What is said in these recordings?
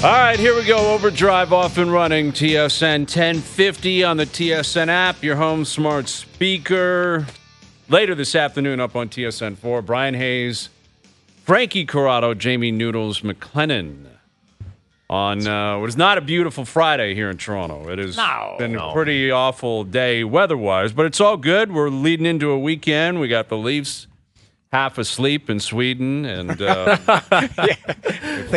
All right, here we go. OverDrive off and running. TSN 1050 on the TSN app, your home smart speaker. Later this afternoon up on TSN 4, Bryan Hayes, Frankie Corrado, Jamie Noodles, McLennan on what is not a beautiful Friday here in Toronto. It has been a pretty awful day weather-wise, but it's all good. We're leading into a weekend. We got the Leafs half asleep in Sweden, and the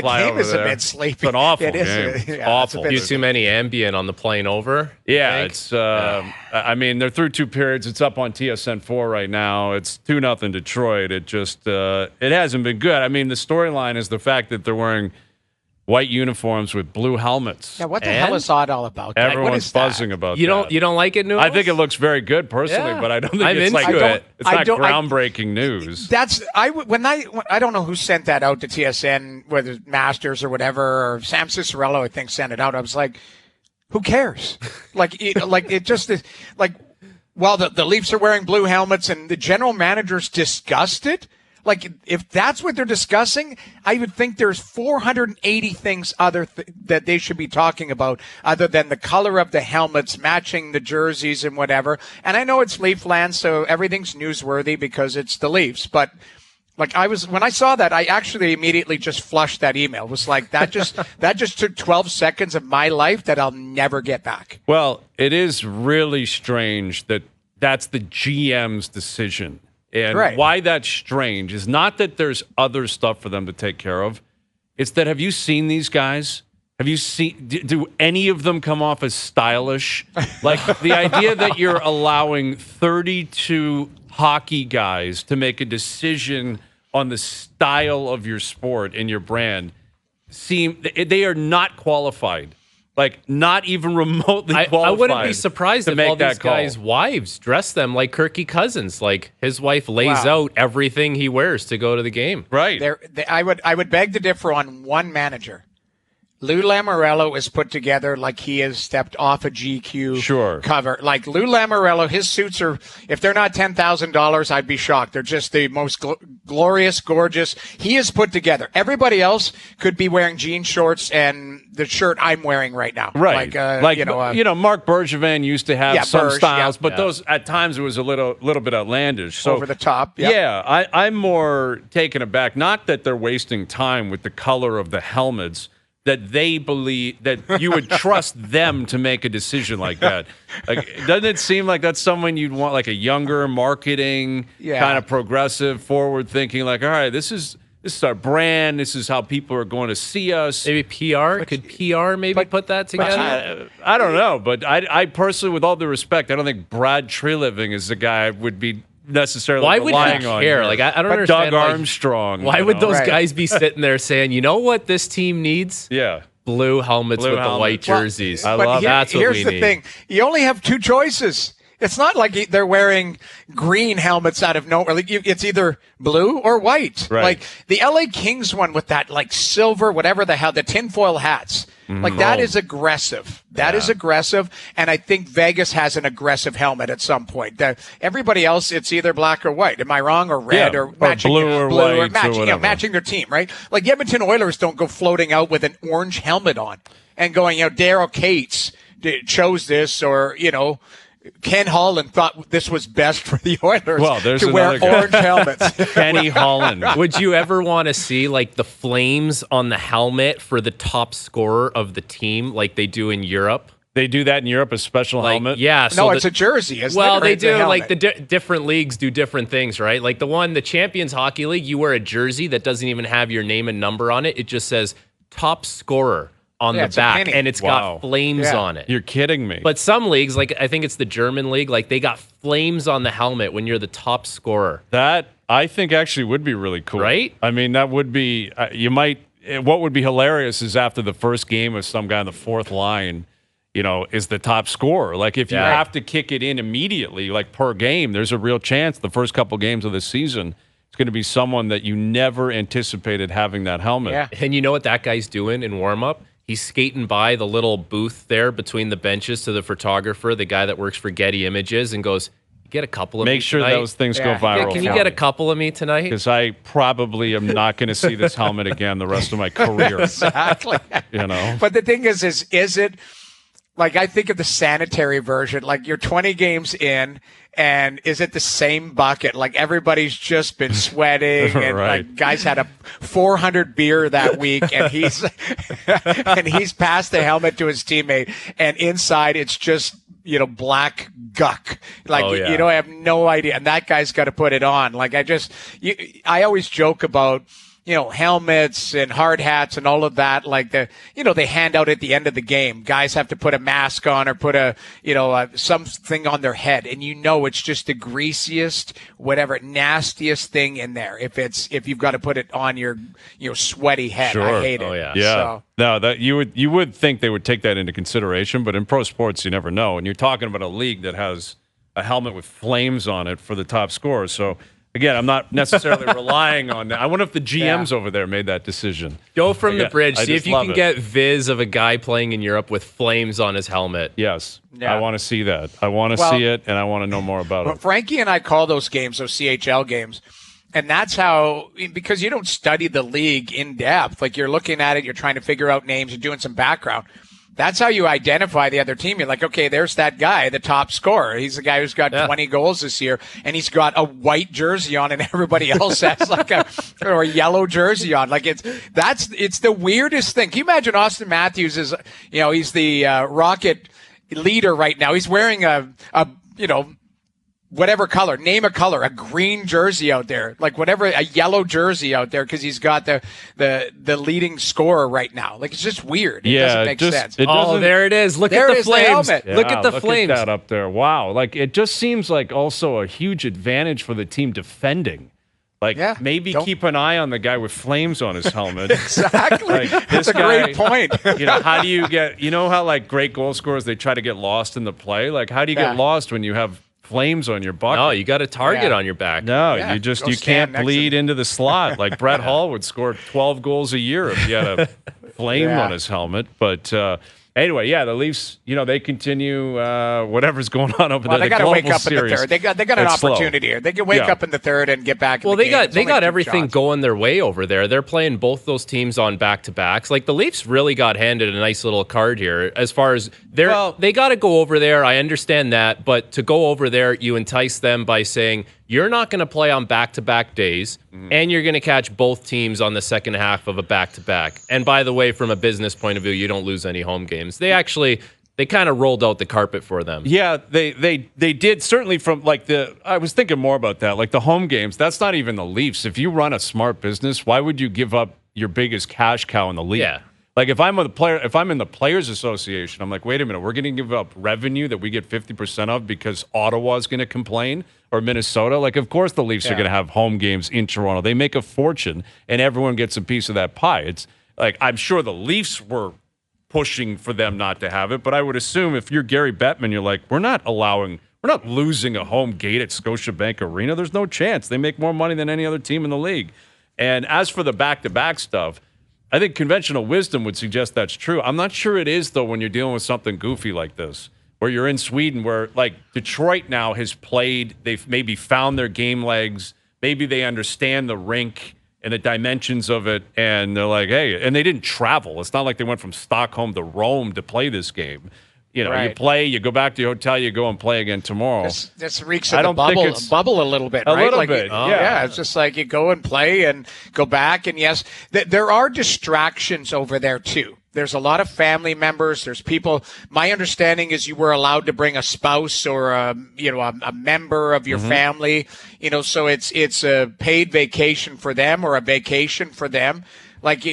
game is a bit sleepy. It's an awful game. It's awful. Too many Ambien on the plane over. Yeah, it's. I mean, they're through 2 periods. It's up on TSN 4 right now. It's 2-0 Detroit. It just it hasn't been good. I mean, the storyline is the fact that they're wearing white uniforms with blue helmets. Yeah, what the hell is that all about? Everyone's buzzing about that. You don't like it, Noodles? I think it looks very good personally, but I don't think it's like it. It's not groundbreaking news. I don't know who sent that out to TSN, whether Masters or whatever, or Sam Cicerello, I think, sent it out. I was like, who cares? It just is like, well, the Leafs are wearing blue helmets and the general manager's disgusted. Like, if that's what they're discussing, I would think there's 480 things that they should be talking about other than the color of the helmets, matching the jerseys and whatever. And I know it's Leafland, so everything's newsworthy because it's the Leafs. But, when I saw that, I actually immediately just flushed that email. It was like, that just took 12 seconds of my life that I'll never get back. Well, it is really strange that that's the GM's decision. And why that's strange is not that there's other stuff for them to take care of. It's that, have you seen these guys? Have you seen, do any of them come off as stylish? Like, the idea that you're allowing 32 hockey guys to make a decision on the style of your sport and your brand, they are not qualified. Like, not even remotely qualified. I wouldn't be surprised if all these call. guys' wives dress them like Kirky Cousins. Like, his wife lays out everything he wears to go to the game. Right. I would beg to differ on one manager. Lou Lamoriello is put together like he has stepped off a GQ cover. Like, Lou Lamoriello, his suits are, if they're not $10,000, I'd be shocked. They're just the most glorious, gorgeous. He is put together. Everybody else could be wearing jean shorts and the shirt I'm wearing right now. Right. Mark Bergevin used to have some styles, but those, at times, it was a little bit outlandish. So, over the top. Yep. Yeah, I'm more taken aback. Not that they're wasting time with the color of the helmets, that they believe that you would trust them to make a decision like that. Like, doesn't it seem like that's someone you'd want, like a younger marketing, kind of progressive, forward-thinking, like, all right, this is our brand. This is how people are going to see us. Maybe PR? Could PR maybe put that together? I don't know. But I personally, with all due respect, I don't think Brad Treliving is the guy I would be necessarily relying on. Why would he care? Like, I don't understand. Doug Armstrong. Why would those guys be sitting there saying, you know what this team needs? Yeah. Blue helmets with the white jerseys. I love that's what we need. Here's the thing. You only have 2 choices. It's not like they're wearing green helmets out of nowhere. Like, it's either blue or white. Right. Like the LA Kings one with that like silver, whatever the hell, the tinfoil hats. Like, that is aggressive. That is aggressive. And I think Vegas has an aggressive helmet at some point. Everybody else, it's either black or white. Am I wrong? Or red or matching, blue or white or matching, matching their team, right? Like, the Edmonton Oilers don't go floating out with an orange helmet on and going, Daryl Cates chose this, or, Ken Holland thought this was best for the Oilers to wear orange helmets. Kenny Holland. Would you ever want to see, like, the flames on the helmet for the top scorer of the team like they do in Europe? They do that in Europe, a special helmet? Yeah. So it's a jersey, isn't it? Well, they do. Like, the different leagues do different things, right? Like, the Champions Hockey League, you wear a jersey that doesn't even have your name and number on it. It just says top scorer on the back, and it's got flames on it. You're kidding me. But some leagues, like I think it's the German league, like they got flames on the helmet when you're the top scorer. That, I think, actually would be really cool. Right? I mean, that would be, what would be hilarious is after the first game of some guy on the fourth line, is the top scorer. Like, if you have to kick it in immediately, like per game, there's a real chance the first couple games of the season, it's going to be someone that you never anticipated having that helmet. Yeah. And you know what that guy's doing in warm-up? He's skating by the little booth there between the benches to the photographer, the guy that works for Getty Images, and goes, Get a couple of Make me sure tonight. those things go viral. Can you get a couple of me tonight? Because I probably am not going to see this helmet again the rest of my career. Exactly. But the thing is it like, I think of the sanitary version, like you're 20 games in, and is it the same bucket? Like everybody's just been sweating, and like guys had a 400 beer that week, and he's passed the helmet to his teammate, and inside it's just black guck. Like, I have no idea. And that guy's got to put it on. Like, I always joke about, helmets and hard hats and all of that. Like they hand out at the end of the game. Guys have to put a mask on or put something on their head. And it's just the greasiest, whatever, nastiest thing in there. If you've got to put it on your sweaty head. Sure. I hate it. Oh, yeah. Yeah. So. No, that you would think they would take that into consideration, but in pro sports you never know. And you're talking about a league that has a helmet with flames on it for the top scorer. So again, I'm not necessarily relying on that. I wonder if the GMs over there made that decision. Go from the bridge. See if you can get viz of a guy playing in Europe with flames on his helmet. Yes. Yeah. I want to see that. I want to see it, and I want to know more about it. Frankie and I call those games, those CHL games. And that's how, because you don't study the league in depth. Like, you're looking at it, you're trying to figure out names, you're doing some background. That's how you identify the other team. You're like, okay, there's that guy, the top scorer. He's the guy who's got 20 goals this year, and he's got a white jersey on, and everybody else has like a yellow jersey on. Like, it's the weirdest thing. Can you imagine Austin Matthews is, he's the Rocket leader right now. He's wearing a whatever color, name a color, a green jersey out there, like whatever, a yellow jersey out there, because he's got the leading scorer right now. Like, it's just weird. It doesn't make sense. There it is. Look at the flames. Look at the flames. Look at that up there. Wow. Like, it just seems like also a huge advantage for the team defending. Like, maybe keep an eye on the guy with flames on his helmet. Exactly. That's a great point. How do you get, how like great goal scorers, they try to get lost in the play? Like, how do you get lost when you have flames on your bucket? No, you got a target on your back. No, you can't bleed into the slot. Like Brett Hull would score 12 goals a year if he had a flame on his helmet. But anyway, the Leafs, they continue whatever's going on over there. They got to wake up in the third. They got an opportunity here. They can wake up in the third and get back. They got everything going their way over there. They're playing both those teams on back-to-backs. Like, the Leafs really got handed a nice little card here as far as they got to go over there. I understand that, but to go over there, you entice them by saying you're not going to play on back-to-back days, and you're going to catch both teams on the second half of a back-to-back. And by the way, from a business point of view, you don't lose any home games. They kind of rolled out the carpet for them. Yeah, they did, certainly from I was thinking more about that. Like, the home games, that's not even the Leafs. If you run a smart business, why would you give up your biggest cash cow in the league? Yeah. Like, if I'm in the Players Association, I'm like, wait a minute, we're going to give up revenue that we get 50% of because Ottawa's going to complain, or Minnesota. Like, of course the Leafs are going to have home games in Toronto. They make a fortune, and everyone gets a piece of that pie. It's like, I'm sure the Leafs were pushing for them not to have it, but I would assume if you're Gary Bettman, you're like, we're not losing a home gate at Scotiabank Arena. There's no chance. They make more money than any other team in the league. And as for the back-to-back stuff, I think conventional wisdom would suggest that's true. I'm not sure it is, though, when you're dealing with something goofy like this, where you're in Sweden, where, like, Detroit now has played, they've maybe found their game legs, maybe they understand the rink and the dimensions of it, and they're like, hey, and they didn't travel. It's not like they went from Stockholm to Rome to play this game. You play, you go back to your hotel, you go and play again tomorrow. This reeks of the bubble a little bit, right? A little bit, yeah. It's just like you go and play and go back, and yes, there are distractions over there too. There's a lot of family members. There's people. My understanding is you were allowed to bring a spouse or a member of your family. So it's a paid vacation for them or a vacation for them. Like,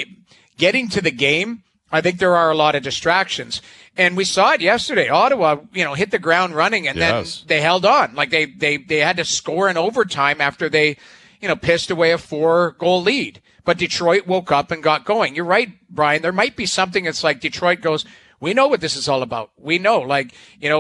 getting to the game, I think there are a lot of distractions. And we saw it yesterday. Ottawa, hit the ground running, and then they held on. Like, they had to score in overtime after they, pissed away a 4-goal lead. But Detroit woke up and got going. You're right, Brian. There might be something that's like Detroit goes, we know what this is all about. We know,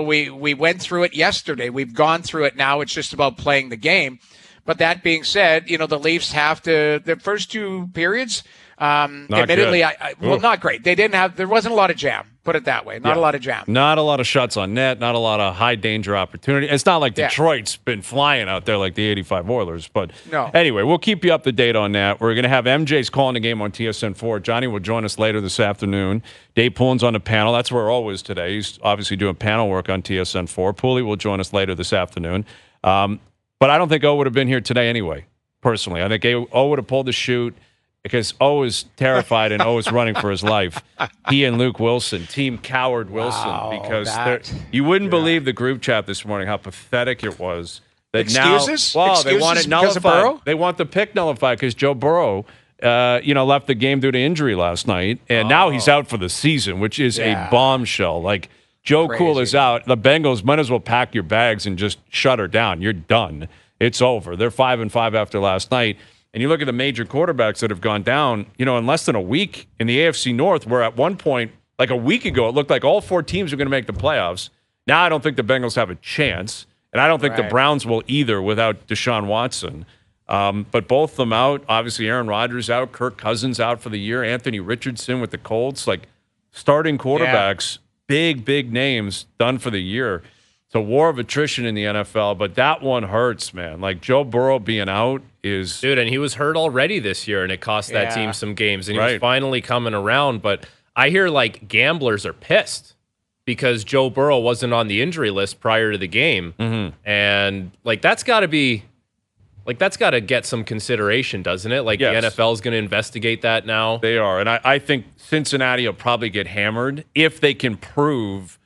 we went through it yesterday. We've gone through it now. It's just about playing the game. But that being said, the Leafs have to, the first two periods, Admittedly, not great. There wasn't a lot of jam. Put it that way. Not a lot of jam. Not a lot of shots on net. Not a lot of high danger opportunity. It's not like Detroit's been flying out there like the '85 Oilers. But anyway, we'll keep you up to date on that. We're going to have MJ's calling the game on TSN4. Johnny will join us later this afternoon. Dave Pullen's on the panel. That's where Earl is today. He's obviously doing panel work on TSN4. Pooley will join us later this afternoon. But I don't think O would have been here today anyway, personally. I think O would have pulled the shoot, because O is terrified and O is running for his life. He and Luke Wilson, Team Coward Wilson, because you wouldn't believe the group chat this morning, how pathetic it was. That Excuses? They want it nullified. They want the pick nullified because Joe Burrow left the game due to injury last night, and now he's out for the season, which is a bombshell. Like, Joe Cool is out. The Bengals might as well pack your bags and just shut her down. You're done. It's over. They're 5-5 after last night. And you look at the major quarterbacks that have gone down, in less than a week in the AFC North, where at one point, like a week ago, it looked like all 4 teams were going to make the playoffs. Now I don't think the Bengals have a chance, and I don't think the Browns will either without Deshaun Watson. But both of them out. Obviously, Aaron Rodgers out, Kirk Cousins out for the year, Anthony Richardson with the Colts. Like, starting quarterbacks, big names done for the year. It's a war of attrition in the NFL, but that one hurts, man. Like, Joe Burrow being out is... Dude, and he was hurt already this year, and it cost that team some games, and he was finally coming around. But I hear, like, gamblers are pissed because Joe Burrow wasn't on the injury list prior to the game. Mm-hmm. And, like, that's got to get some consideration, doesn't it? Like, the NFL is going to investigate that now. They are, and I think Cincinnati will probably get hammered if they can prove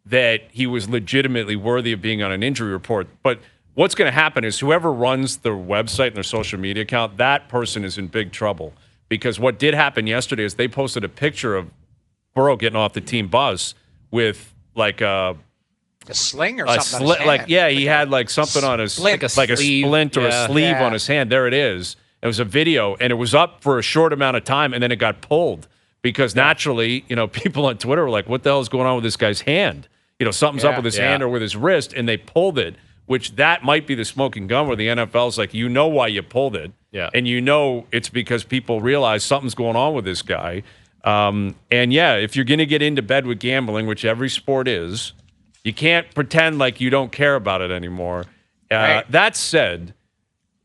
that he was legitimately worthy of being on an injury report. But what's going to happen is whoever runs their website and their social media account, that person is in big trouble. Because what did happen yesterday is they posted a picture of Burrow getting off the team bus with like a sling or something on his hand. He had like something on his splint. like a splint or a sleeve on his hand. There it is. It was a video, and it was up for a short amount of time, and then it got pulled because naturally, people on Twitter were like, "What the hell is going on with this guy's hand?" Something's up with his hand or with his wrist, and they pulled it, which that might be the smoking gun where the NFL's like, why you pulled it. Yeah. And it's because people realize something's going on with this guy. If you're going to get into bed with gambling, which every sport is, you can't pretend like you don't care about it anymore. That said,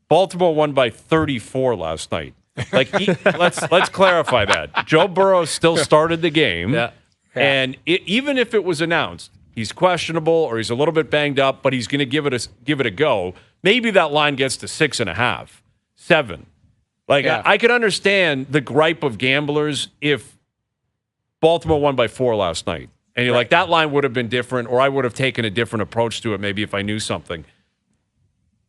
Baltimore won by 34 last night. Like, let's clarify that. Joe Burrow still started the game. Yeah. And even if it was announced, he's questionable or he's a little bit banged up, but he's going to give it a go. Maybe that line gets to 6.5, 7. Like, I could understand the gripe of gamblers if Baltimore won by 4 last night. And you're like, that line would have been different, or I would have taken a different approach to it maybe if I knew something.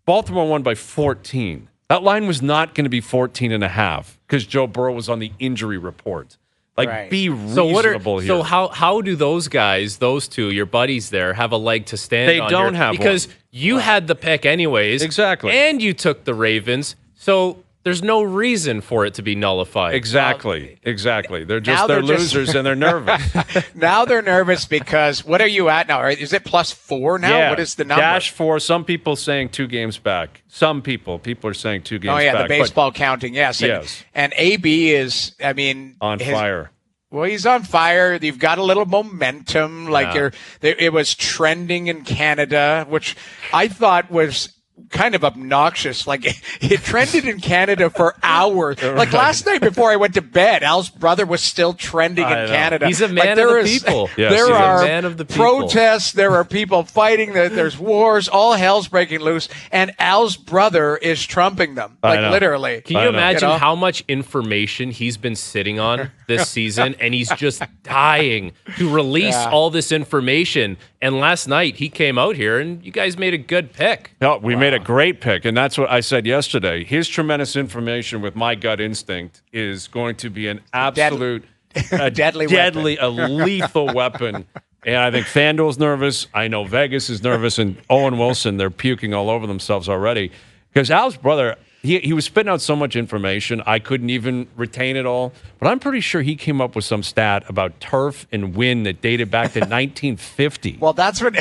Baltimore won by 14. That line was not going to be 14.5 because Joe Burrow was on the injury report. Like, be reasonable here. So how do those guys, those two, your buddies there, have a leg to stand on? They don't have because one. You had the pick anyways. Exactly. And you took the Ravens. So there's no reason for it to be nullified. Exactly. They're losers and they're nervous. Now they're nervous because what are you at now? Is it +4 now? Yeah. What is the number? -4. Some people saying 2 games back. Some people are saying 2 games back. Oh yeah, the baseball counting. Yes. And AB is, on fire. Well, he's on fire. You've got a little momentum. It was trending in Canada, which I thought was kind of obnoxious. Like, it trended in Canada for hours. Like, last night before I went to bed, Al's brother was still trending in Canada. He's a man of the people. Yes, there are a man of the people. Protests. There are people fighting. There's wars. All hell's breaking loose. And Al's brother is trumping them. Literally. Can you imagine how much information he's been sitting on this season? And he's just dying to release all this information. And last night he came out here and you guys made a good pick. No, we made a great pick. And that's what I said yesterday. His tremendous information with my gut instinct is going to be an absolute deadly, a lethal weapon. And I think FanDuel's nervous. I know Vegas is nervous. And O'Win Willson, they're puking all over themselves already. Because Al's brother, he was spitting out so much information, I couldn't even retain it all. But I'm pretty sure he came up with some stat about turf and wind that dated back to 1950. Well, that's what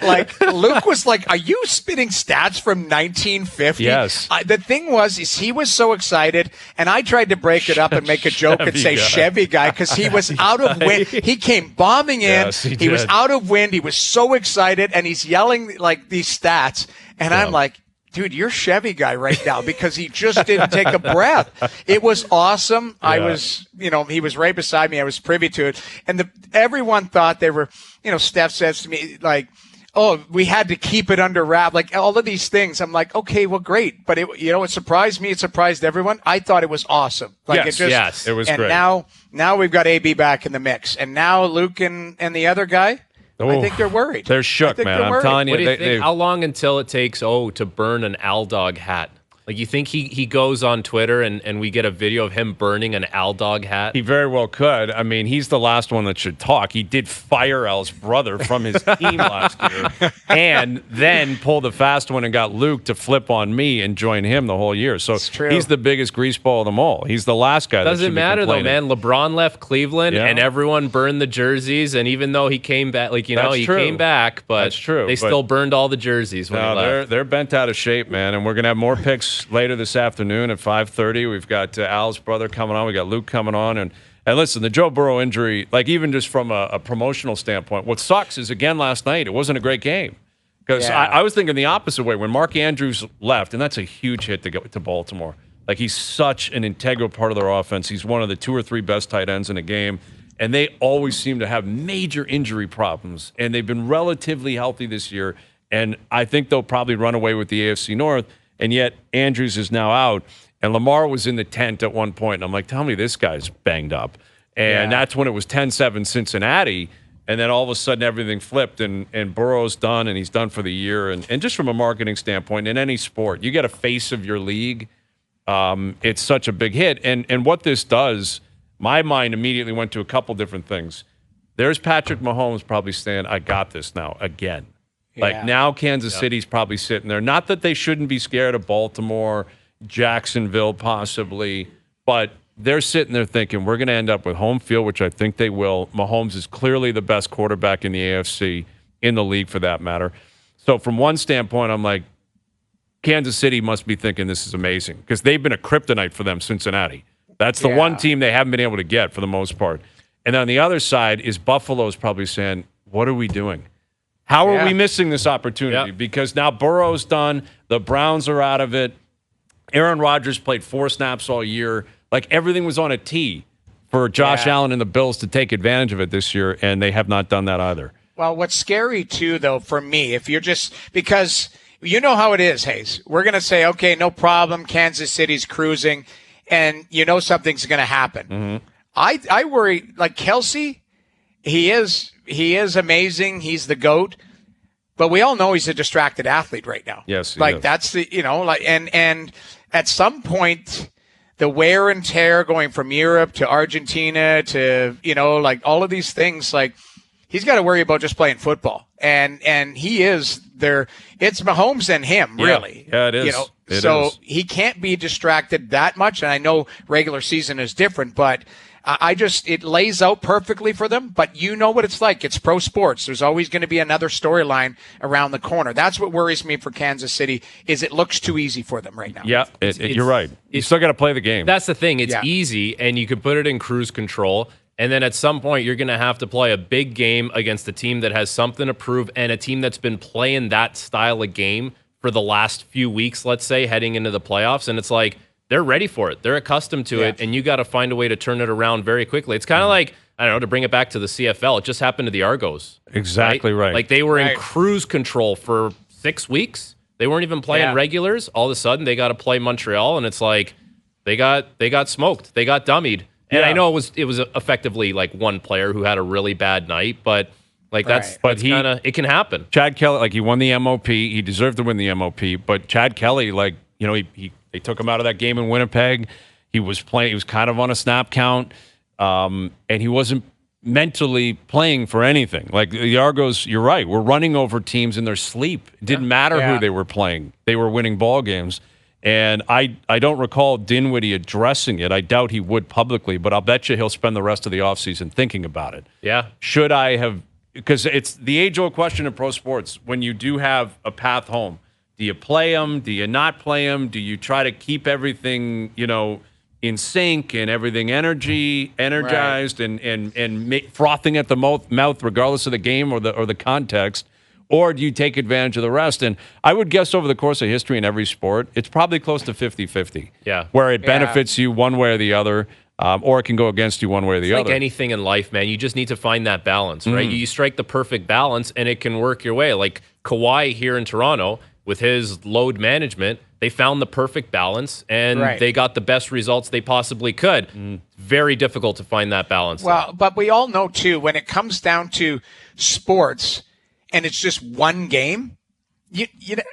Like, Luke was like, are you spitting stats from 1950? Yes. The thing was, is he was so excited, and I tried to break it up and make a joke and say Chevy guy, because he was out of wind. He came bombing in. Yes, he was out of wind. He was so excited, and he's yelling like these stats. And I'm like, dude, you're Chevy guy right now, because he just didn't take a breath. It was awesome. I was, he was right beside me. I was privy to it. And everyone thought they were, Steph says to me, like, oh, we had to keep it under wrap. Like, all of these things. I'm like, okay, well, great. But it surprised me. It surprised everyone. I thought it was awesome. Like, yes, it was great. And now we've got AB back in the mix. And now Luke and the other guy, I think they're worried. They're shook, man. I'm telling you. What do you think? How long until it takes to burn an Al Dog hat? Like, you think he goes on Twitter and we get a video of him burning an Al Dog hat? He very well could. I mean, he's the last one that should talk. He did fire Al's brother from his team last year and then pulled the fast one and got Luke to flip on me and join him the whole year. So he's the biggest greaseball of them all. He's the last guy. Doesn't matter, though, man. LeBron left Cleveland and everyone burned the jerseys. And even though he came back, came back, but they still burned all the jerseys when he left. They're bent out of shape, man. And we're going to have more picks later this afternoon at 5:30. We've got Al's brother coming on. We got Luke coming on. And listen, the Joe Burrow injury, like, even just from a promotional standpoint, what sucks is, again, last night, it wasn't a great game. Because I was thinking the opposite way. When Mark Andrews left, and that's a huge hit to go to Baltimore. Like, he's such an integral part of their offense. He's one of the 2 or 3 best tight ends in the game. And they always seem to have major injury problems. And they've been relatively healthy this year. And I think they'll probably run away with the AFC North. And yet Andrews is now out. And Lamar was in the tent at one point. And I'm like, tell me this guy's banged up. And that's when it was 10-7 Cincinnati. And then all of a sudden everything flipped. And Burrow's done, and he's done for the year. And just from a marketing standpoint, in any sport, you get a face of your league. It's such a big hit. And what this does, my mind immediately went to a couple different things. There's Patrick Mahomes probably saying, I got this now again. Like, now Kansas City's probably sitting there. Not that they shouldn't be scared of Baltimore, Jacksonville possibly, but they're sitting there thinking, we're going to end up with home field, which I think they will. Mahomes is clearly the best quarterback in the AFC, in the league for that matter. So from one standpoint, I'm like, Kansas City must be thinking this is amazing, because they've been a kryptonite for them, Cincinnati. That's the one team they haven't been able to get for the most part. And on the other side is Buffalo's probably saying, what are we doing? How are we missing this opportunity? Because now Burrow's done. The Browns are out of it. Aaron Rodgers played 4 snaps all year. Like, everything was on a tee for Josh Allen and the Bills to take advantage of it this year, and they have not done that either. Well, what's scary, too, though, for me, if you're just – because you know how it is, Hayes. We're going to say, okay, no problem, Kansas City's cruising, and you know something's going to happen. Mm-hmm. I worry, like, Kelsey, he is amazing. He's the GOAT. But we all know he's a distracted athlete right now. Yes, like, that's the, and at some point, the wear and tear going from Europe to Argentina to, like, all of these things, like, he's got to worry about just playing football. And he is there. It's Mahomes and him, really. Yeah, it is. He can't be distracted that much. And I know regular season is different, but it lays out perfectly for them, but you know what it's like. It's pro sports. There's always going to be another storyline around the corner. That's what worries me for Kansas City, is it looks too easy for them right now. Yeah, you're right. You still got to play the game. That's the thing. It's easy, and you can put it in cruise control, and then at some point you're going to have to play a big game against a team that has something to prove, and a team that's been playing that style of game for the last few weeks, let's say, heading into the playoffs, and it's like, they're ready for it. They're accustomed to it, and you got to find a way to turn it around very quickly. It's kind of like, I don't know, to bring it back to the CFL, it just happened to the Argos. Exactly right. Like, they were in cruise control for 6 weeks. They weren't even playing regulars. All of a sudden, they got to play Montreal, and it's like they got smoked. They got dummied. And I know it was effectively like one player who had a really bad night, but like it can happen. Chad Kelly, like, he won the MOP. He deserved to win the MOP, but Chad Kelly, like, they took him out of that game in Winnipeg. He was playing. He was kind of on a snap count, and he wasn't mentally playing for anything. Like, the Argos, you're right. We're running over teams in their sleep. It didn't matter who they were playing. They were winning ball games. And I don't recall Dinwiddie addressing it. I doubt he would publicly, but I'll bet you he'll spend the rest of the offseason thinking about it. Yeah. Should I have because it's the age-old question in pro sports. When you do have a path home, do you play them? Do you not play them? Do you try to keep everything, in sync and everything energized and frothing at the mouth regardless of the game or the context? Or do you take advantage of the rest? And I would guess over the course of history in every sport, it's probably close to 50-50. Yeah. Where it benefits you one way or the other. Or it can go against you one way or the other. Like anything in life, man, you just need to find that balance, right? You strike the perfect balance, and it can work your way. Like Kawhi here in Toronto, with his load management, they found the perfect balance, and they got the best results they possibly could. Very difficult to find that balance. Well, but we all know, too, when it comes down to sports and it's just one game, you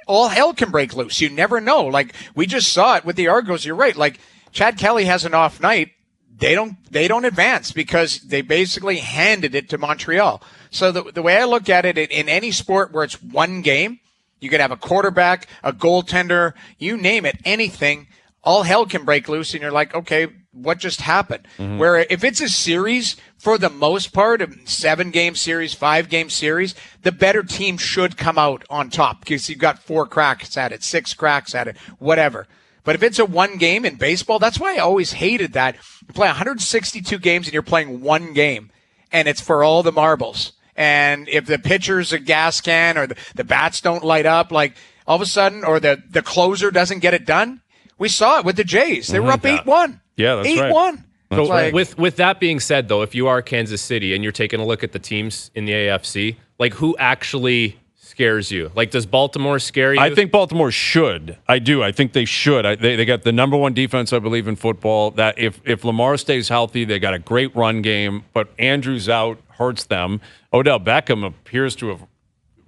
all hell can break loose. You never know. Like, we just saw it with the Argos. You're right. Like, Chad Kelly has an off night. They don't advance because they basically handed it to Montreal. So the way I look at it, in any sport where it's one game, you could have a quarterback, a goaltender, you name it, anything, all hell can break loose, and you're like, okay, what just happened? Where if it's a series, for the most part, a 7-game series, 5-game series, the better team should come out on top because you've got 4 cracks at it, 6 cracks at it, whatever. But if it's a one game in baseball, that's why I always hated that. You play 162 games and you're playing one game, and it's for all the marbles. And if the pitcher's a gas can or the bats don't light up, like all of a sudden, or the closer doesn't get it done, we saw it with the Jays. They were up 8-1. Yeah, that's 8-1. That's right. With that being said, though, if you are Kansas City and you're taking a look at the teams in the AFC, like who actually scares you? Like, does Baltimore scare you? I think Baltimore should. I do. I think they should. They got the number one defense, I believe, in football. That if Lamar stays healthy, they got a great run game. But Andrews out hurts them. Odell Beckham appears to have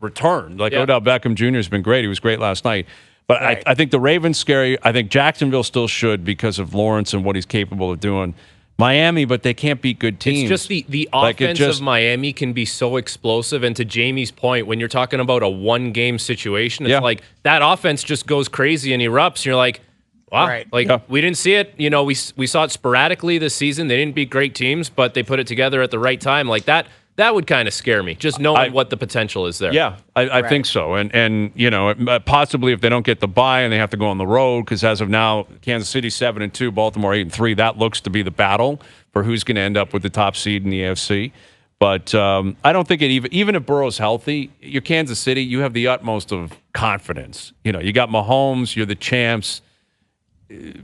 returned. Odell Beckham Jr. has been great. He was great last night. But I think the Ravens scary. I think Jacksonville still should because of Lawrence and what he's capable of doing. Miami, but they can't beat good teams. It's just the offense of Miami can be so explosive. And to Jamie's point, when you're talking about a one-game situation, it's like that offense just goes crazy and erupts. And you're like, wow, we didn't see it. We saw it sporadically this season. They didn't beat great teams, but they put it together at the right time. Like that would kind of scare me, just knowing what the potential is there. Yeah, I think so. And possibly if they don't get the bye and they have to go on the road, because as of now, Kansas City 7-2, Baltimore 8-3, that looks to be the battle for who's going to end up with the top seed in the AFC. But I don't think even if Burrow's healthy, you're Kansas City, you have the utmost of confidence. You got Mahomes, you're the champs.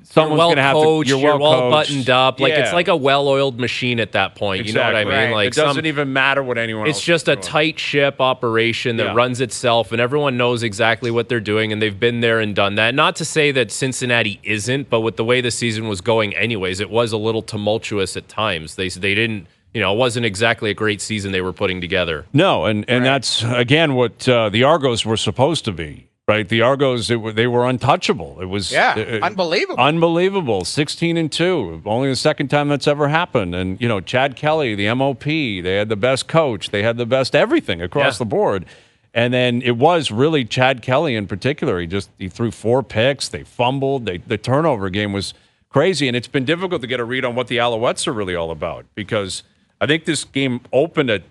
Someone's going to have to. You're well buttoned up. Like it's like a well-oiled machine at that point. Exactly. You know what I mean? Like it doesn't even matter what anyone else. It's just a tight ship operation that runs itself, and everyone knows exactly what they're doing, and they've been there and done that. Not to say that Cincinnati isn't, but with the way the season was going, anyways, it was a little tumultuous at times. They didn't. It wasn't exactly a great season they were putting together. No, and that's again what the Argos were supposed to be. Right, the Argos, they were untouchable. It was unbelievable. Unbelievable, 16-2. Only the second time that's ever happened. And Chad Kelly, the MOP, they had the best coach, they had the best everything across the board. And then it was really Chad Kelly in particular. He threw 4 picks, they fumbled, the turnover game was crazy. And it's been difficult to get a read on what the Alouettes are really all about, because I think this game opened at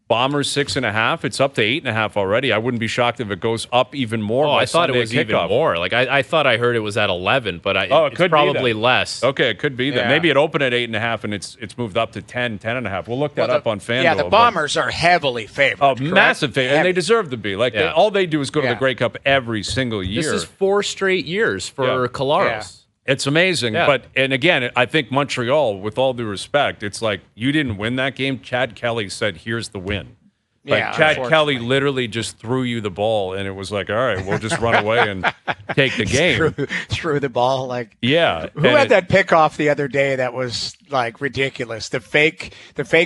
Bombers 6.5. It's up to 8.5 already. I wouldn't be shocked if it goes up even more. I thought it was even more. Like I thought I heard it was at 11, but it's probably less. Okay, it could be that. Maybe it opened at 8.5 and it's moved up to 10.5. We'll look that up on FanDuel. Yeah, the Bombers are heavily favored. Oh, massive favorite, and they deserve to be. Like all they do is go to the Grey Cup every single year. This is 4 straight years for Collaros. Yeah. It's amazing. And again, I think Montreal, with all due respect, it's like you didn't win that game. Chad Kelly said, here's the win. Chad Kelly literally just threw you the ball, and it was like, all right, we'll just run away and take the game. Threw the ball. Who had that pickoff the other day that was like ridiculous? The fake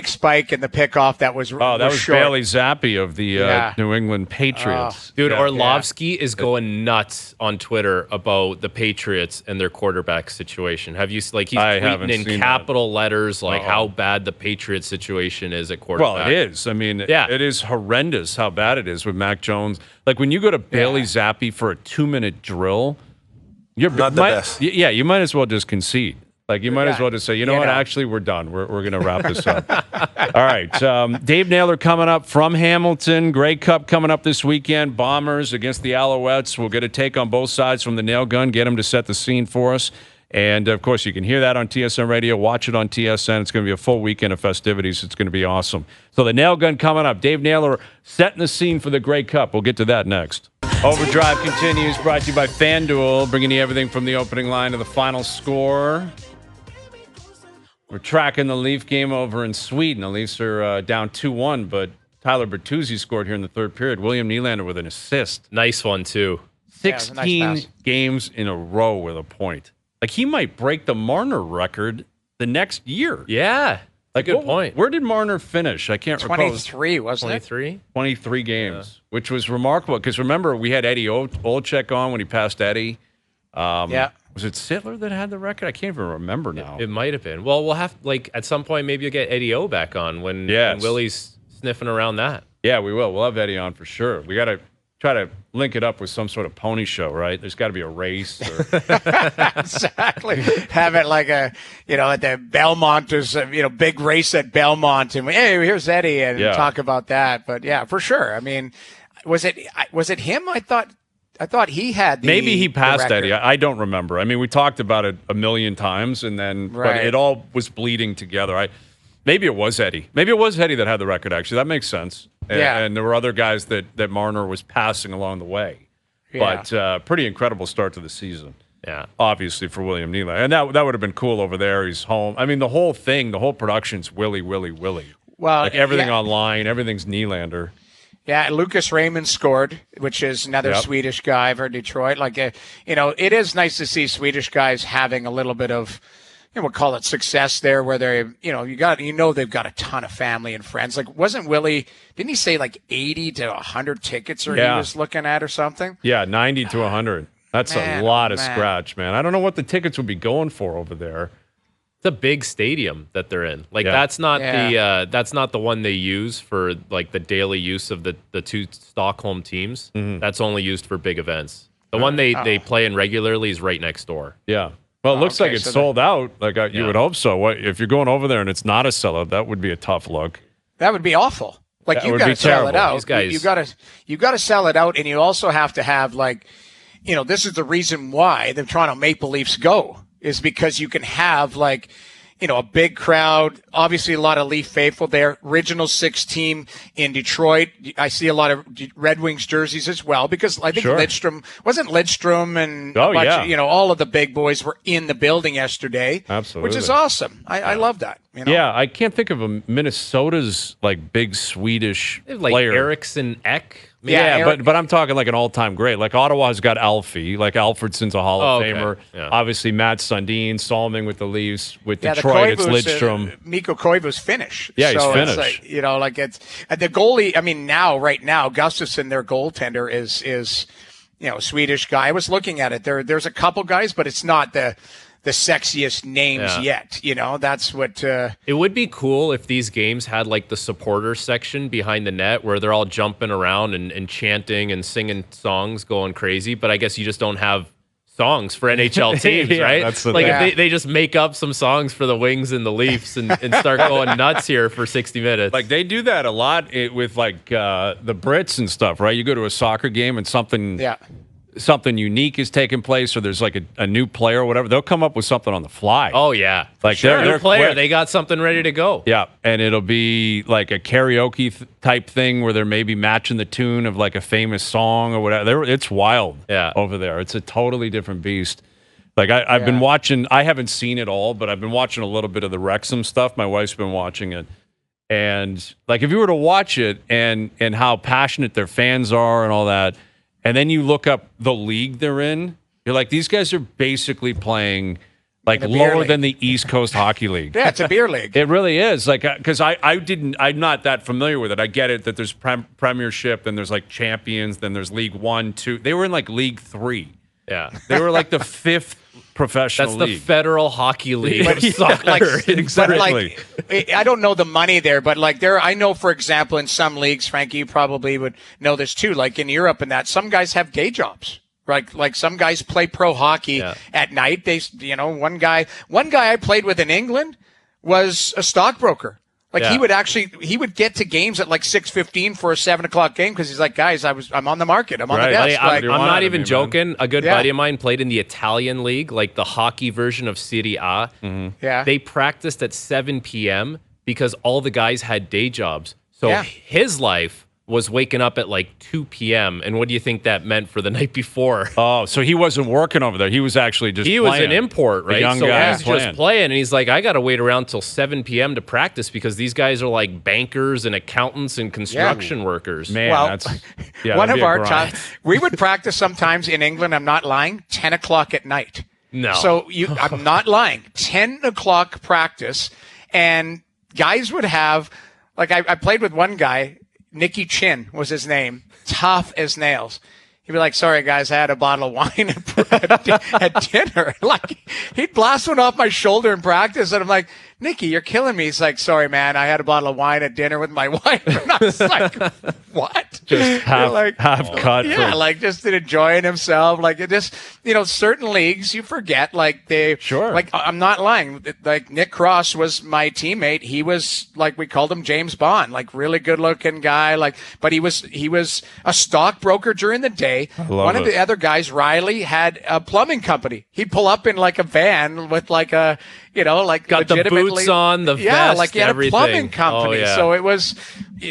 spike and the pickoff that was that was short. Bailey Zappi of the New England Patriots. Dude, Orlovsky is going nuts on Twitter about the Patriots and their quarterback situation. Have you he's tweeting in capital letters how bad the Patriots situation is at quarterback? Well, it is. I mean, it is horrendous how bad it is with Mac Jones. Like when you go to Bailey Zappi for a 2-minute drill, you're not the best. Yeah, you might as well just concede. Like, you might as well just say, you know what, actually, we're done. We're going to wrap this up. All right. Dave Naylor coming up from Hamilton. Grey Cup coming up this weekend. Bombers against the Alouettes. We'll get a take on both sides from the nail gun, get him to set the scene for us. And, of course, you can hear that on TSN Radio. Watch it on TSN. It's going to be a full weekend of festivities. It's going to be awesome. So the nail gun coming up. Dave Naylor setting the scene for the Grey Cup. We'll get to that next. Overdrive continues, brought to you by FanDuel, bringing you everything from the opening line to the final score. We're tracking the Leaf game over in Sweden. The Leafs are down 2-1, but Tyler Bertuzzi scored here in the third period. William Nylander with an assist. Nice one, too. 16 games in a row with a point. Like, he might break the Marner record the next year. Yeah. Like, good point. Where did Marner finish? I can't recall. 23, wasn't 23? it? 23 games, which was remarkable. Because remember, we had Eddie Olczyk on when he passed Eddie. Was it Sittler that had the record? I can't even remember now. It might have been. Well, we'll have, like, at some point, maybe you'll get Eddie O back on when Willie's sniffing around that. Yeah, we will. We'll have Eddie on for sure. We got to try to link it up with some sort of pony show, right? There's got to be a race. Or... Exactly. Have it like at the Belmont, there's a, big race at Belmont, and hey, here's Eddie, and talk about that. But yeah, for sure. I mean, was it him? I thought he had maybe he passed Eddie. I don't remember. I mean, we talked about it a million times, and then but it all was bleeding together. Maybe it was Eddie. Maybe it was Eddie that had the record, actually. That makes sense. And there were other guys that Marner was passing along the way. Yeah. But pretty incredible start to the season. Yeah. Obviously for William Nylander. And that would have been cool over there. He's home. I mean, the whole production's Willie. Well, like everything online, everything's Nylander. Yeah, Lucas Raymond scored, which is another Swedish guy for Detroit. Like, it is nice to see Swedish guys having a little bit of, we'll call it success there, where they, they've got a ton of family and friends. Like, wasn't Willie? Didn't he say like 80 to 100 tickets, or he was looking at or something? Yeah, 90 to 100. That's a lot of scratch, man. I don't know what the tickets would be going for over there. It's a big stadium that they're in. Like that's not the one they use for like the daily use of the two Stockholm teams. Mm-hmm. That's only used for big events. The one they play in regularly is right next door. Yeah. Well, it looks like it's sold out. Like you would hope so. If you're going over there and it's not a sellout, that would be a tough look. That would be awful. Like, you got to sell it out. You got to sell it out, and you also have to have this is the reason why the Toronto Maple Leafs go, is because you can have a big crowd, obviously a lot of Leaf faithful there. Original 6 team in Detroit. I see a lot of Red Wings jerseys as well, because I think Lidstrom and all of the big boys were in the building yesterday. Absolutely. Which is awesome. I love that. Yeah, I can't think of Minnesota's big Swedish player. Eriksson Ek. But I'm talking like an all-time great. Like, Ottawa's got Alfie. Like, Alfredson's a Hall of Famer. Yeah. Obviously, Matt Sundin, Salming with the Leafs. With Detroit, it's Lidstrom. Mikko Koivu's Finnish. Yeah, he's Finnish. It's it's the goalie. I mean, right now, Gustafsson, their goaltender, is a Swedish guy. I was looking at it. There's a couple guys, but it's not the sexiest names yet. That's what it would be cool if these games had the supporter section behind the net where they're all jumping around and chanting and singing songs, going crazy. But I guess you just don't have songs for NHL teams, right? That's if they just make up some songs for the Wings and the Leafs and start going nuts here for 60 minutes. Like, they do that a lot with the Brits and stuff, right? You go to a soccer game and something unique is taking place, or there's a new player or whatever, they'll come up with something on the fly. Oh, yeah. They're player, quick. they got something ready to go. Yeah, and it'll be like a karaoke type thing where they're maybe matching the tune of a famous song or whatever. It's wild over there. It's a totally different beast. I've been watching, I haven't seen it all, but I've been watching a little bit of the Wrexham stuff. My wife's been watching it. And if you were to watch it and how passionate their fans are and all that, and then you look up the league they're in, you're like, these guys are basically playing lower than the East Coast Hockey League. Yeah, it's a beer league. It really is. Because I'm not that familiar with it. I get it that there's Premiership, then there's Champions, then there's League 1, 2. They were in League 3. Yeah. They were the 5th professional league. That's the Federal Hockey League of soccer. Exactly. But I don't know the money there, but I know, for example, in some leagues, Frankie, you probably would know this too, in Europe and that, some guys have day jobs, Like some guys play pro hockey at night. One guy I played with in England was a stockbroker. Like he would get to games at like 6:15 for a 7:00 game because he's like, guys, I'm on the market. I'm on the desk. I'm not even joking. A good buddy of mine played in the Italian league, like the hockey version of Serie A. Mm-hmm. Yeah. They practiced at 7 p.m. because all the guys had day jobs. So his life was waking up at like 2 p.m. And what do you think that meant for the night before? Oh, so he wasn't working over there. He was actually just playing. Was an import, right? Young so guy he's just playing. And he's like, I got to wait around till 7 p.m. to practice because these guys are like bankers and accountants and construction workers. Man, one of our times, we would practice sometimes in England, I'm not lying, 10 o'clock at night. No. So I'm not lying, 10 o'clock practice. And guys would have, like I played with one guy, Nicky Chin was his name, tough as nails. He'd be like, sorry, guys, I had a bottle of wine at dinner. Like, he'd blast one off my shoulder in practice, and I'm like, Nicky, you're killing me. He's like, sorry, man, I had a bottle of wine at dinner with my wife. And I was like, what? Just half cut. Yeah, like just enjoying himself. Like, it just, certain leagues, you forget, like like, I'm not lying. Like, Nick Cross was my teammate. He was, like, we called him James Bond, like, really good looking guy. Like, but he was a stockbroker during the day. One of the other guys, Riley, had a plumbing company. He'd pull up in like a van with like a, like got the boots on, the vest, like he had everything. A plumbing company. Oh, yeah. So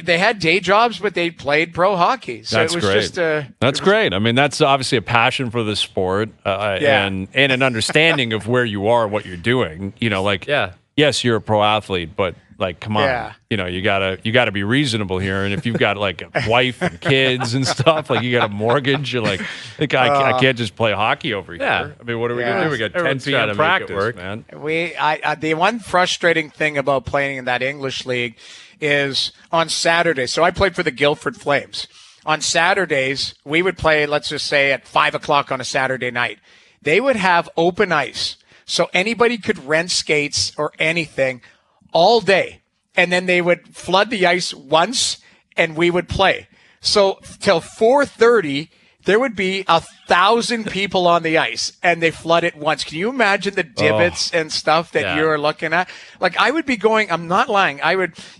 they had day jobs, but they played pro hockey. So that's it was great. just that's great. I mean, that's obviously a passion for the sport and an understanding of where you are, what you're doing. Yes, you're a pro athlete, but like, come on, you gotta be reasonable here. And if you've got like a wife and kids and stuff, like you got a mortgage, you're like, I can't just play hockey over here. Yeah. I mean, what are we gonna do? We got 10 p.m. practice, man. The one frustrating thing about playing in that English league is on Saturdays. So I played for the Guildford Flames. On Saturdays, we would play, let's just say at 5:00 on a Saturday night. They would have open ice. So anybody could rent skates or anything all day. And then they would flood the ice once and we would play. So till 4:30, there would be 1,000 people on the ice and they flood it once. Can you imagine the divots and stuff that you're looking at? Like I would be going, I'm not lying.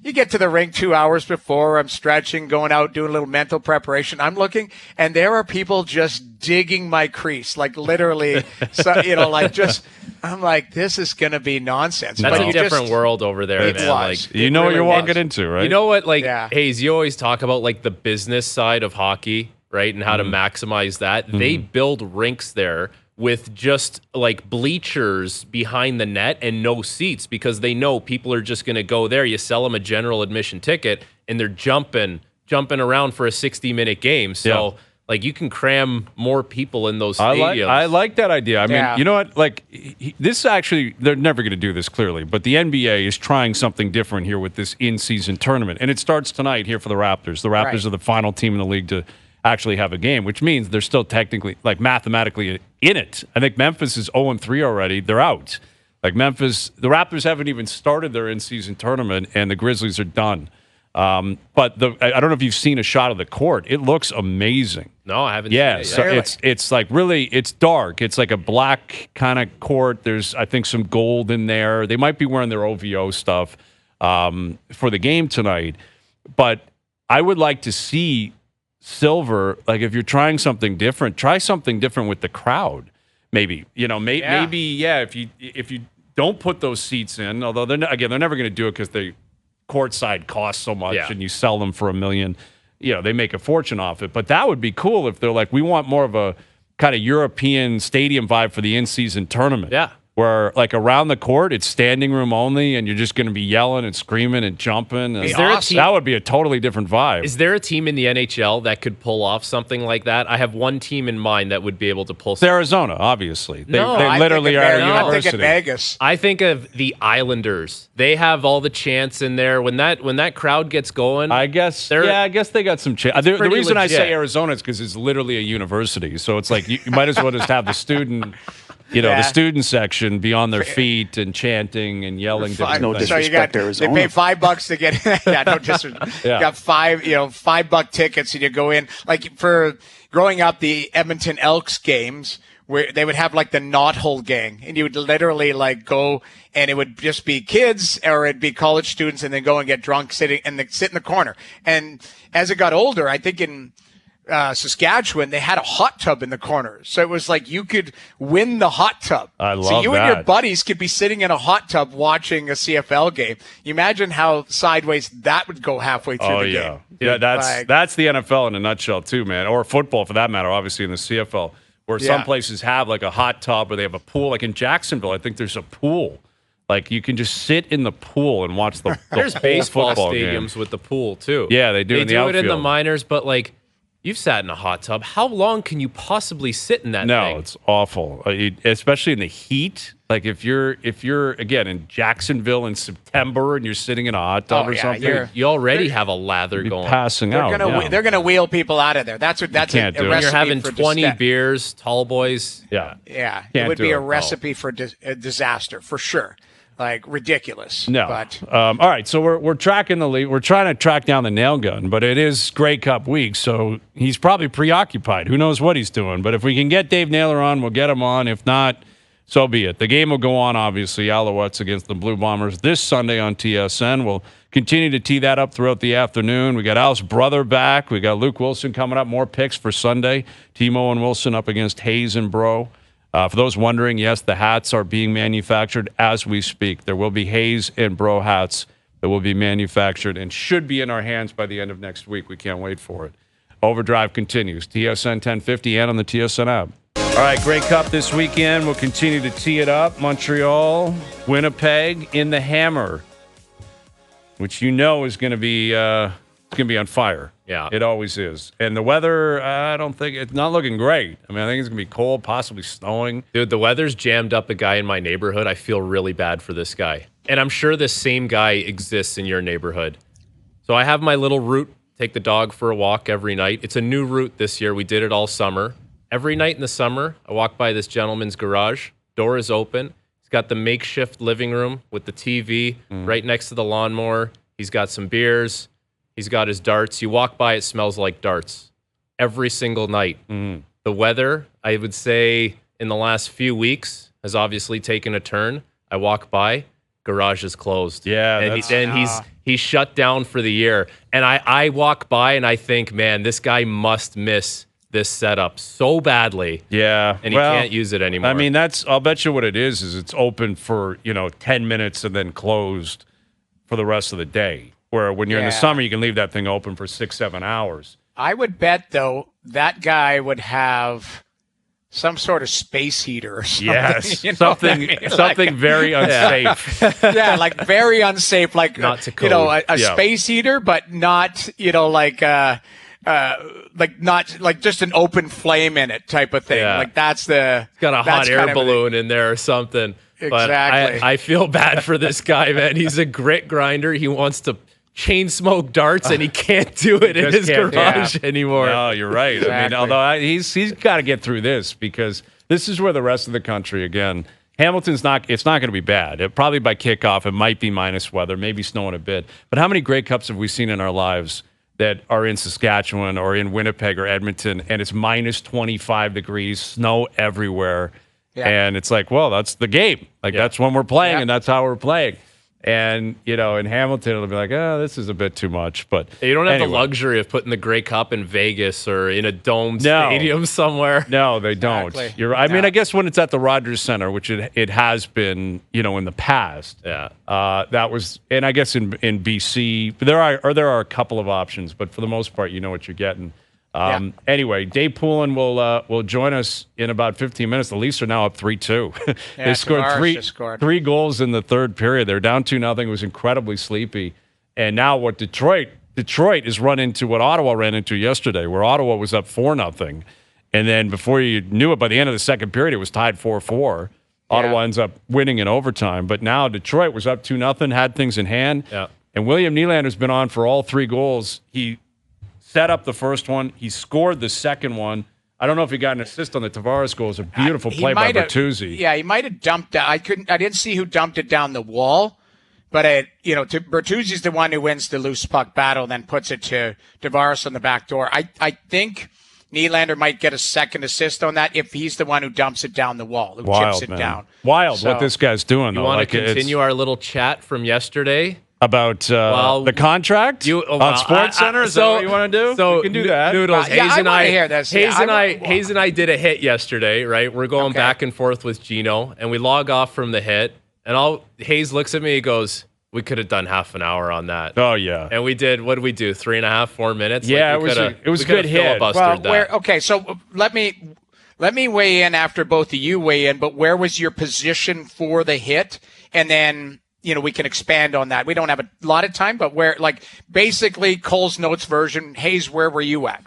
You get to the rink 2 hours before, I'm stretching, going out, doing a little mental preparation. I'm looking and there are people just digging my crease, like literally, I'm like, this is going to be nonsense. That's a different world over there, man. Like, what you're walking into, right? You know what? Like, Hayes, you always talk about like the business side of hockey, right? And how to maximize that. Mm-hmm. They build rinks there with just like bleachers behind the net and no seats because they know people are just going to go there. You sell them a general admission ticket and they're jumping around for a 60-minute game. So like you can cram more people in those stadiums. I like that idea. I mean, you know what? Like this actually, they're never going to do this clearly, but the NBA is trying something different here with this in-season tournament. And it starts tonight here for the Raptors. The Raptors are the final team in the league to actually have a game, which means they're still technically, like mathematically in it. I think Memphis is 0-3 already. They're out. Like Memphis, the Raptors haven't even started their in-season tournament, and the Grizzlies are done. But I don't know if you've seen a shot of the court. It looks amazing. No, I haven't seen it yet. So it's like really, it's dark. It's like a black kind of court. There's, I think, some gold in there. They might be wearing their OVO stuff for the game tonight. But I would like to see silver. Like if you're trying something different, try something different with the crowd. Maybe, maybe if you don't put those seats in, although they're never going to do it because they courtside costs so much and you sell them for $1 million. They make a fortune off it. But that would be cool if they're like, we want more of a kind of European stadium vibe for the in-season tournament. Yeah. Where like around the court, it's standing room only, and you're just going to be yelling and screaming and jumping. And that would be a totally different vibe. Is there a team in the NHL that could pull off something like that? I have one team in mind that would be able to pull something. Arizona, obviously. They literally are a university. I think of Vegas. I think of the Islanders. They have all the chants in there. When that crowd gets going, I guess they got some chance. The reason legit. I say Arizona is because it's literally a university. So it's like you might as well just have the student the student section be on their feet and chanting and yelling different no things. disrespect, so Arizona. they pay $5 to get no disrespect. You got $5 tickets and you go in. Like for growing up, the Edmonton Elks games where they would have like the Knothole gang, and you would literally like go, and it would just be kids or it'd be college students, and then go and get drunk, sit in the corner. And as it got older, I think in Saskatchewan, they had a hot tub in the corner. So it was like you could win the hot tub. I love So you that. and your buddies could be sitting in a hot tub watching a CFL game. You imagine how sideways that would go halfway through the game. Yeah, that's the NFL in a nutshell too, man. Or football for that matter, obviously in the CFL, where some places have like a hot tub or they have a pool. Like in Jacksonville, I think there's a pool. Like you can just sit in the pool and watch the There's whole baseball football stadiums game. with the pool too. Yeah, they do They in the do outfield. it in the minors, but like you've sat in a hot tub. How long can you possibly sit in that thing? No, it's awful, especially in the heat. Like if you're again in Jacksonville in September and you're sitting in a hot tub or something, you already have a lather you'd be going. passing out. They're gonna wheel people out of there. That's a can't do it. recipe You're having for 20 beers, tall boys. Yeah, Yeah, Can't it would do be it, a no. recipe for a disaster for sure. Like ridiculous. No. But All right, so we're tracking the lead. We're trying to track down the nail gun, but it is Grey Cup week, so he's probably preoccupied. Who knows what he's doing? But if we can get Dave Naylor on, we'll get him on. If not, so be it. The game will go on, obviously. Alouettes against the Blue Bombers this Sunday on TSN. We'll continue to tee that up throughout the afternoon. We got Al's brother back. We got Luke Wilson coming up. More picks for Sunday. Timo and Wilson up against Hayes and Burrow. For those wondering, yes, the hats are being manufactured as we speak. There will be Hayes and Bro hats that will be manufactured and should be in our hands by the end of next week. We can't wait for it. OverDrive continues. TSN 1050 and on the TSN app. All right, Grey Cup this weekend. We'll continue to tee it up. Montreal, Winnipeg in the Hammer, which you know is going to be on fire. Yeah. It always is. And the weather, I don't think it's not looking great. I mean, I think it's going to be cold, possibly snowing. Dude, the weather's jammed up a guy in my neighborhood. I feel really bad for this guy. And I'm sure this same guy exists in your neighborhood. So I have my little route, take the dog for a walk every night. It's a new route this year. We did it all summer. Every night in the summer, I walk by this gentleman's garage. Door is open. He's got the makeshift living room with the TV right next to the lawnmower. He's got some beers. He's got his darts. You walk by, it smells like darts every single night. The weather, I would say, in the last few weeks has obviously taken a turn. I walk by, garage is closed. Yeah, and he's shut down for the year. And I walk by and I think, man, this guy must miss this setup so badly. Yeah. And he can't use it anymore. I mean, I'll bet you what it is it's open for, 10 minutes and then closed for the rest of the day. Where when you're in the summer, you can leave that thing open for 6-7 hours. I would bet, though, that guy would have some sort of space heater or something. Yes, something very unsafe. Yeah, like very unsafe, like not to code. A space heater, but not not like just an open flame in it type of thing. Yeah. Like that's the got a hot air balloon in there or something. Exactly. But I feel bad for this guy, man. He's a grit grinder. He wants to chain smoke darts, and he can't do it in his garage anymore. No, you're right. Exactly. I mean, although he's got to get through this because this is where the rest of the country, again, Hamilton's it's not going to be bad. Probably by kickoff, it might be minus weather, maybe snowing a bit. But how many Grey Cups have we seen in our lives that are in Saskatchewan or in Winnipeg or Edmonton, and it's minus 25 degrees, snow everywhere, and it's like, well, that's the game. Like, that's when we're playing, and that's how we're playing. And, in Hamilton, it'll be like, oh, this is a bit too much. But you don't have the luxury of putting the Grey Cup in Vegas or in a domed stadium somewhere. No, they don't. Exactly. I mean, I guess when it's at the Rogers Center, which it has been, in the past. Yeah. That was, and I guess in BC, there are a couple of options, but for the most part, you know what you're getting. Anyway, Dave Poulin will join us in about 15 minutes. The Leafs are now up 3-2. They scored three goals in the third period. They're down 2-0. It was incredibly sleepy. And now what Detroit has run into what Ottawa ran into yesterday, where Ottawa was up 4-0. And then before you knew it, by the end of the second period, it was tied 4-4. Ottawa ends up winning in overtime. But now Detroit was up 2-0, had things in hand. Yeah. And William Nylander's been on for all three goals. He set up the first one. He scored the second one I don't know if he got an assist on the Tavares goal. It was a beautiful play by Bertuzzi. Yeah, he might have dumped it. I didn't see who dumped it down the wall, but Bertuzzi's the one who wins the loose puck battle, then puts it to Tavares on the back door. I think Nylander might get a second assist on that if he's the one who dumps it down the wall, who chips it down. Wild what this guy's doing, though. You want to continue our little chat from yesterday? About the contract on SportsCenter? Is that what you want to do? So we can do that. Noodles, Hayes and I did a hit yesterday, right? We're going back and forth with Gino, and we log off from the hit, and Hayes looks at me, he goes, we could have done half an hour on that. Oh, yeah. And we did, what did we do, 3.5, 4 minutes? Yeah, it was a good hit. So let me weigh in after both of you weigh in, but where was your position for the hit? And then we can expand on that. We don't have a lot of time, but basically Cole's notes version, Hayes, where were you at?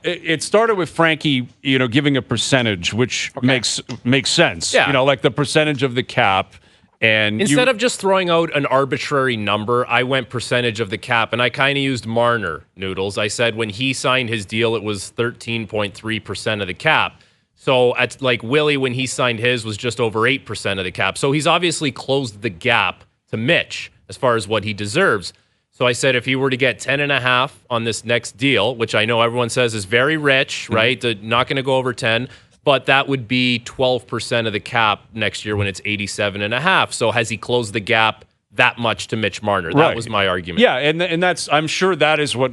It started with Frankie, giving a percentage, which makes sense. Yeah. Like the percentage of the cap. And instead of just throwing out an arbitrary number, I went percentage of the cap, and I kind of used Marner, Noodles. I said when he signed his deal, it was 13.3% of the cap. So Willie, when he signed his, was just over 8% of the cap. So he's obviously closed the gap to Mitch as far as what he deserves. So I said if he were to get 10.5 on this next deal, which I know everyone says is very rich, right? Not going to go over 10, but that would be 12% of the cap next year when it's 87.5. So has he closed the gap that much to Mitch Marner? That was my argument. Yeah, and that's, I'm sure that is what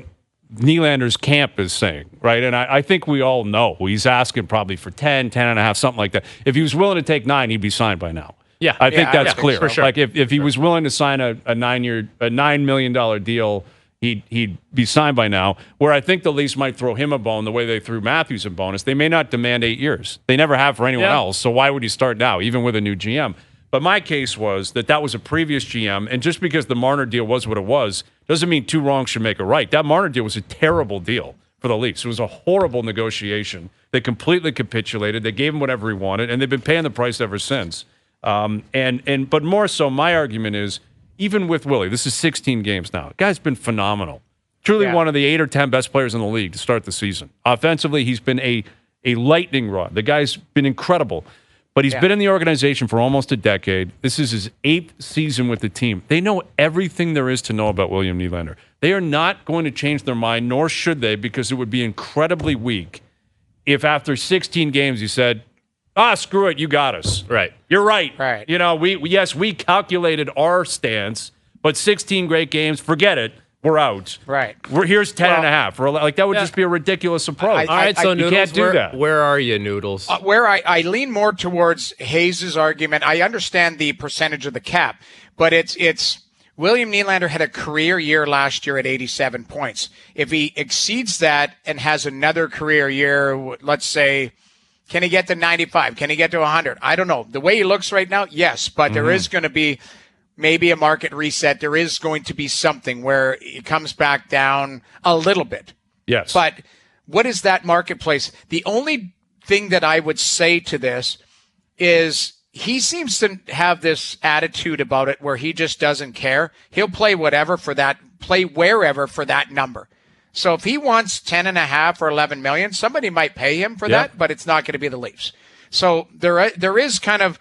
Nylander's camp is saying, right? And I think we all know he's asking probably for 10, 10.5, something like that. If he was willing to take 9, he'd be signed by now. Yeah, I think that's clear. For sure. Like if he was willing to sign a $9 million deal, he'd be signed by now. Where I think the Leafs might throw him a bone the way they threw Matthews a bonus. They may not demand 8 years. They never have for anyone else. So why would you start now, even with a new GM? But my case was that was a previous GM, and just because the Marner deal was what it was, doesn't mean two wrongs should make a right. That Marner deal was a terrible deal for the Leafs. It was a horrible negotiation. They completely capitulated. They gave him whatever he wanted, and they've been paying the price ever since. But more so, my argument is, even with Willie, this is 16 games now. The guy's been phenomenal. Truly one of the 8 or 10 best players in the league to start the season. Offensively, he's been a lightning rod. The guy's been incredible. But he's been in the organization for almost a decade. This is his 8th season with the team. They know everything there is to know about William Nylander. They are not going to change their mind, nor should they, because it would be incredibly weak if after 16 games you said, screw it, you got us. Right. You're right. Right. We calculated our stance, but 16 great games, forget it. We're out. Right. Here's 10.5. That would just be a ridiculous approach. All right, so Noodles, you can't do that. Where are you, Noodles? Where I lean more towards Hayes' argument. I understand the percentage of the cap, but it's William Nylander had a career year last year at 87 points. If he exceeds that and has another career year, let's say, can he get to 95? Can he get to 100? I don't know. The way he looks right now, yes, but there is going to be maybe a market reset. There is going to be something where it comes back down a little bit. Yes. But what is that marketplace? The only thing that I would say to this is he seems to have this attitude about it where he just doesn't care. He'll play wherever for that number. So if he wants 10.5 or 11 million, somebody might pay him for that, but it's not going to be the Leafs. So there is kind of,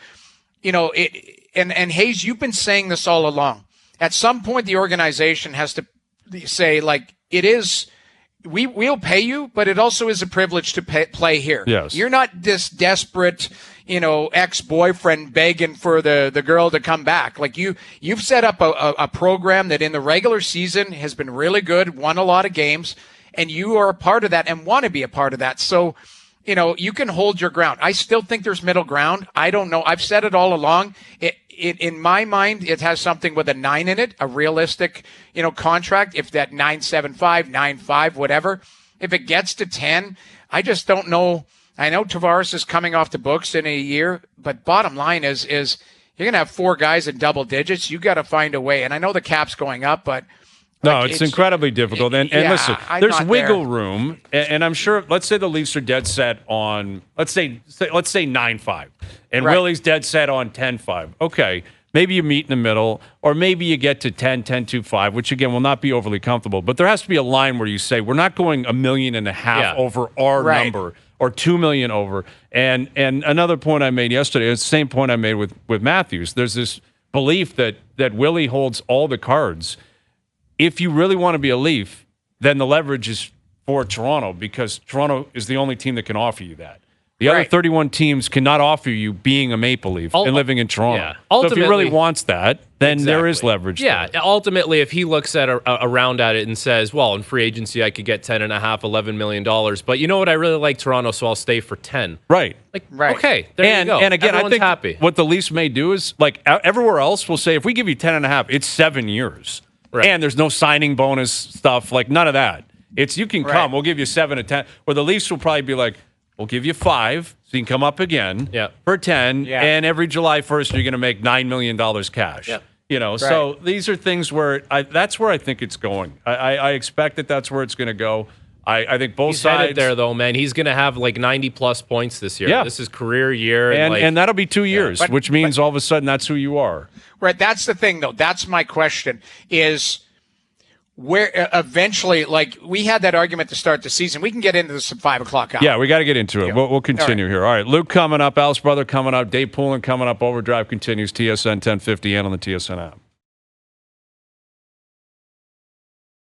and Hayes, you've been saying this all along. At some point, the organization has to say, we'll pay you, but it also is a privilege to play here. Yes. You're not this desperate, ex-boyfriend begging for the girl to come back. You've set up a program that in the regular season has been really good, won a lot of games, and you are a part of that and want to be a part of that. So, you can hold your ground. I still think there's middle ground. I don't know. I've said it all along. In my mind, it has something with a 9 in it, a realistic, contract. If that 9.75, 9.5, whatever, if it gets to 10, I just don't know. I know Tavares is coming off the books in a year, but bottom line is you're going to have 4 guys in double digits. You got to find a way. And I know the cap's going up, but no, it's incredibly difficult. And listen, there's wiggle room, and I'm sure. Let's say the Leafs are dead set on let's say 9.5, and Willie's dead set on 10.5. Okay, maybe you meet in the middle, or maybe you get to 10.25, which again will not be overly comfortable. But there has to be a line where you say we're not going $1.5 million over our number. or $2 million over. And another point I made yesterday, it's the same point I made with Matthews. There's this belief that Willie holds all the cards. If you really want to be a Leaf, then the leverage is for Toronto, because Toronto is the only team that can offer you that. The other 31 teams cannot offer you being a Maple Leaf and living in Toronto. Yeah. So if he really wants that, then there is leverage. Yeah, there. Ultimately, if he looks at around at it and says, well, in free agency, I could get $10.5, $11 million, but you know what? I really like Toronto, so I'll stay for 10. Right. Okay, there you go. And again, Everyone's I think happy. What the Leafs may do is, like everywhere else will say, if we give you 10.5, it's 7 years. Right. And there's no signing bonus stuff, like none of that. It's you can come, we'll give you 7 to 10. Where the Leafs will probably be like, we'll give you 5, so you can come up again for 10, and every July 1st you're going to make $9 million cash. Yeah. You know, so these are things where that's where I think it's going. I expect that's where it's going to go. I think both sides. He's headed there, though, man. He's going to have like 90-plus points this year. Yeah. This is career year. And that'll be 2 years, which means all of a sudden that's who you are. Right, that's the thing, though. That's my question, is where eventually, like, we had that argument to start the season. We can get into this at 5 o'clock hour. Yeah, we got to get into it. We'll continue here. All right, Luke coming up, Al's brother coming up, Dave Poulin coming up, OverDrive continues, TSN 1050 and on the TSN app.